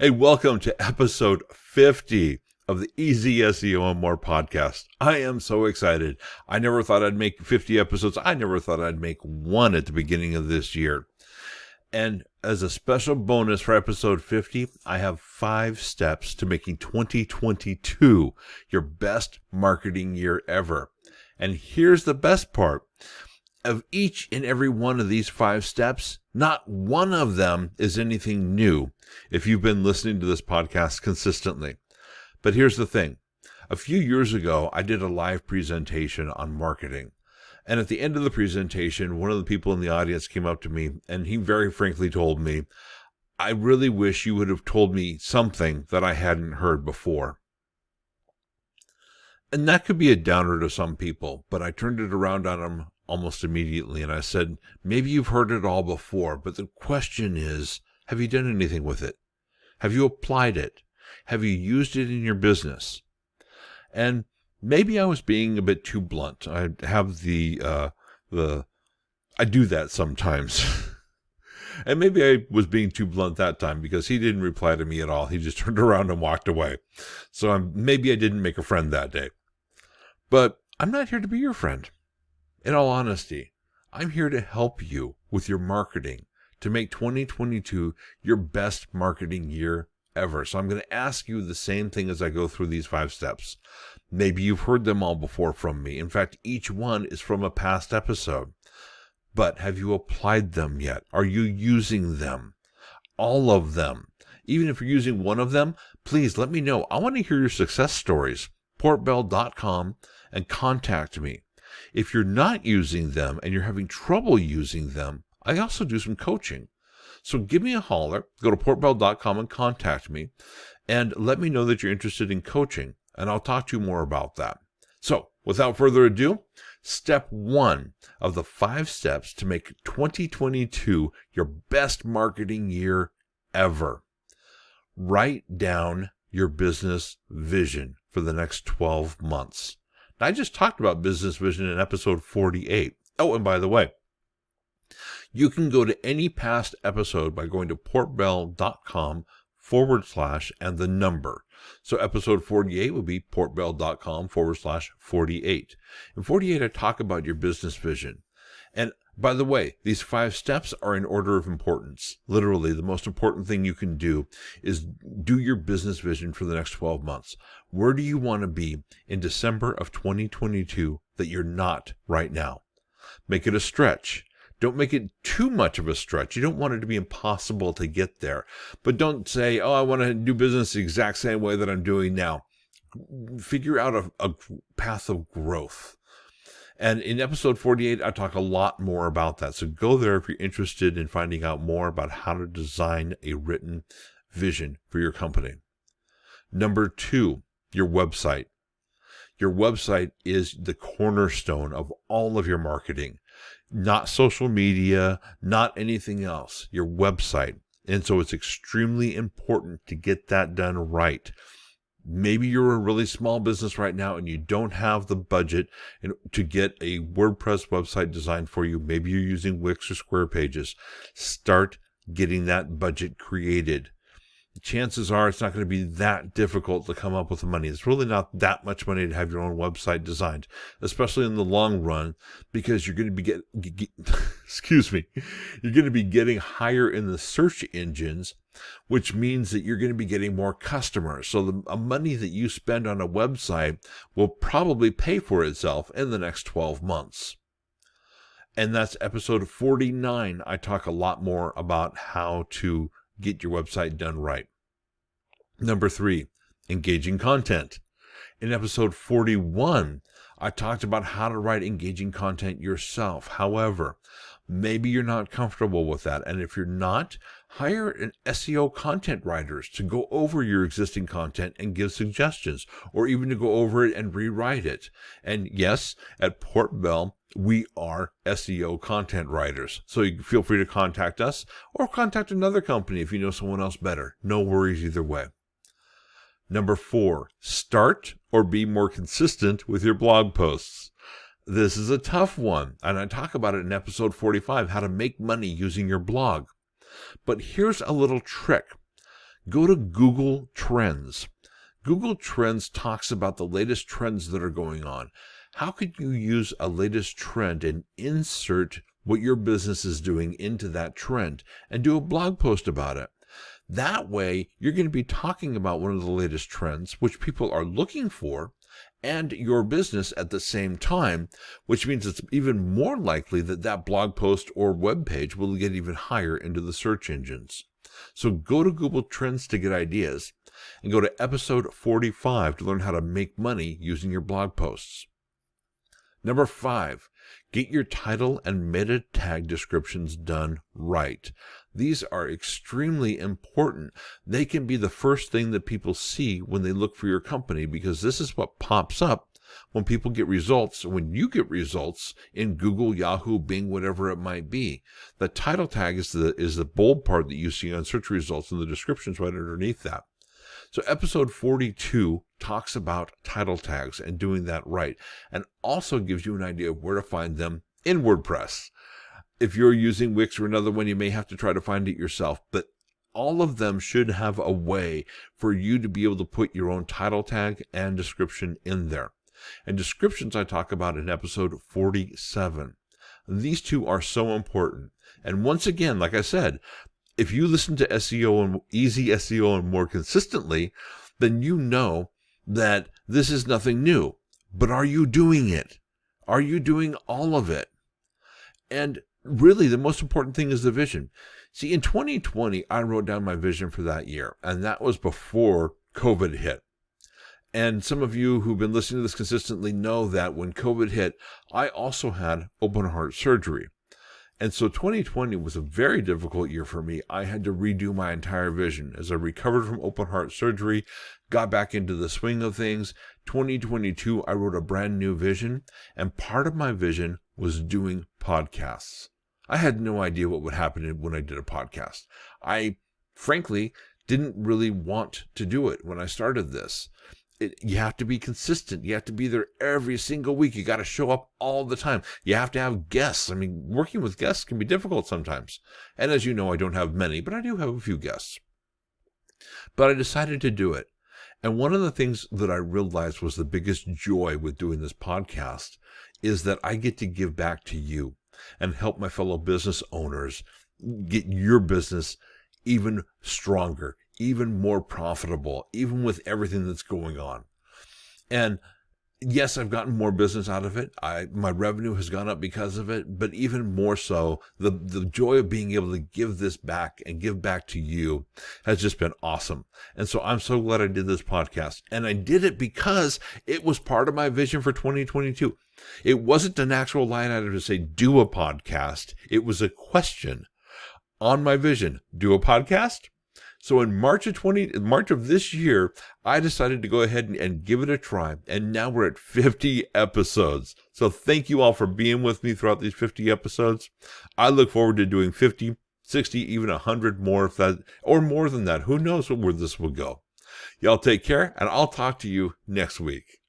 Hey, welcome to episode 50 of the Easy SEO and More podcast. I am so excited. I never thought I'd make 50 episodes. I never thought I'd make one at the beginning of this year. And as a special bonus for episode 50, I have 5 steps to making 2022 your best marketing year ever. And here's the best part. Of each and every one of these 5 steps, not one of them is anything new if you've been listening to this podcast consistently. But here's the thing. A few years ago, I did a live presentation on marketing. And at the end of the presentation, one of the people in the audience came up to me and he very frankly told me, I really wish you would have told me something that I hadn't heard before. And that could be a downer to some people, but I turned it around on him almost immediately and I said, maybe you've heard it all before, but the question is, have you done anything with it? Have you applied it? Have you used it in your business? And maybe I was being a bit too blunt. I have I do that sometimes. And maybe I was being too blunt that time because he didn't reply to me at all. He just turned around and walked away. So maybe I didn't make a friend that day. But I'm not here to be your friend. In all honesty, I'm here to help you with your marketing to make 2022 your best marketing year ever. So I'm going to ask you the same thing as I go through these 5 steps. Maybe you've heard them all before from me. In fact, each one is from a past episode. But have you applied them yet? Are you using them? All of them. Even if you're using one of them, please let me know. I want to hear your success stories. portbell.com and contact me. If you're not using them and you're having trouble using them, I also do some coaching. So give me a holler, go to portbell.com and contact me, and let me know that you're interested in coaching, and I'll talk to you more about that. So without further ado, step 1 of the 5 steps to make 2022 your best marketing year ever. Write down your business vision for the next 12 months. I just talked about business vision in episode 48. Oh, and by the way, you can go to any past episode by going to portbell.com / and the number. So episode 48 would be portbell.com / 48. In 48, I talk about your business vision. And by the way, these 5 steps are in order of importance. Literally, the most important thing you can do is do your business vision for the next 12 months. Where do you want to be in December of 2022 that you're not right now? Make it a stretch. Don't make it too much of a stretch. You don't want it to be impossible to get there. But don't say, I want to do business the exact same way that I'm doing now. Figure out a path of growth. And in episode 48, I talk a lot more about that. So go there if you're interested in finding out more about how to design a written vision for your company. Number 2, your website. Your website is the cornerstone of all of your marketing, not social media, not anything else, your website. And so it's extremely important to get that done right. Maybe you're a really small business right now and you don't have the budget to get a WordPress website designed for you. Maybe you're using Wix or Square Pages. Start getting that budget created. Chances are it's not going to be that difficult to come up with the money. It's really not that much money to have your own website designed, especially in the long run, because you're going to be you're going to be getting higher in the search engines, which means that you're going to be getting more customers. So the money that you spend on a website will probably pay for itself in the next 12 months. And that's episode 49. I talk a lot more about how to get your website done right. Number 3, engaging content. In episode 41, I talked about how to write engaging content yourself. However, maybe you're not comfortable with that. And if you're not, hire an SEO content writers to go over your existing content and give suggestions, or even to go over it and rewrite it. And yes, at Port Bell, we are SEO content writers. So you feel free to contact us or contact another company if you know someone else better. No worries either way. Number 4, start or be more consistent with your blog posts. This is a tough one, and I talk about it in episode 45, how to make money using your blog. But here's a little trick. Go to Google Trends. Google Trends talks about the latest trends that are going on. How could you use a latest trend and insert what your business is doing into that trend and do a blog post about it? That way, you're going to be talking about one of the latest trends, which people are looking for, and your business at the same time, which means it's even more likely that that blog post or web page will get even higher into the search engines. So go to Google Trends to get ideas, and go to episode 45 to learn how to make money using your blog posts. Number 5, get your title and meta tag descriptions done right. These are extremely important. They can be the first thing that people see when they look for your company, because this is what pops up when people get results, when you get results in Google, Yahoo, Bing, whatever it might be. The title tag is the bold part that you see on search results, and the description's right underneath that. So episode 42 talks about title tags and doing that right, and also gives you an idea of where to find them in WordPress. If you're using Wix or another one, you may have to try to find it yourself, but all of them should have a way for you to be able to put your own title tag and description in there. And descriptions I talk about in episode 47. These two are so important. And once again, like I said, if you listen to SEO and easy SEO and more consistently, then you know that this is nothing new. But are you doing it? Are you doing all of it? And really, the most important thing is the vision. See, in 2020, I wrote down my vision for that year, and that was before COVID hit. And some of you who've been listening to this consistently know that when COVID hit, I also had open heart surgery. And so 2020 was a very difficult year for me. I had to redo my entire vision. As I recovered from open heart surgery, got back into the swing of things, 2022, I wrote a brand new vision, and part of my vision was doing podcasts. I had no idea what would happen when I did a podcast. I, frankly, didn't really want to do it when I started this. You have to be consistent. You have to be there every single week. You got to show up all the time. You have to have guests. I mean, working with guests can be difficult sometimes. And as you know, I don't have many, but I do have a few guests. But I decided to do it. And one of the things that I realized was the biggest joy with doing this podcast is that I get to give back to you and help my fellow business owners get your business even stronger, even more profitable, even with everything that's going on. And yes, I've gotten more business out of it. My revenue has gone up because of it, but even more so, the joy of being able to give this back and give back to you has just been awesome. And so I'm so glad I did this podcast. And I did it because it was part of my vision for 2022. It wasn't an actual line item to say, do a podcast. It was a question on my vision. Do a podcast? So in March of this year, I decided to go ahead and give it a try. And now we're at 50 episodes. So thank you all for being with me throughout these 50 episodes. I look forward to doing 50, 60, even 100 more, or more than that. Who knows where this will go. Y'all take care, and I'll talk to you next week.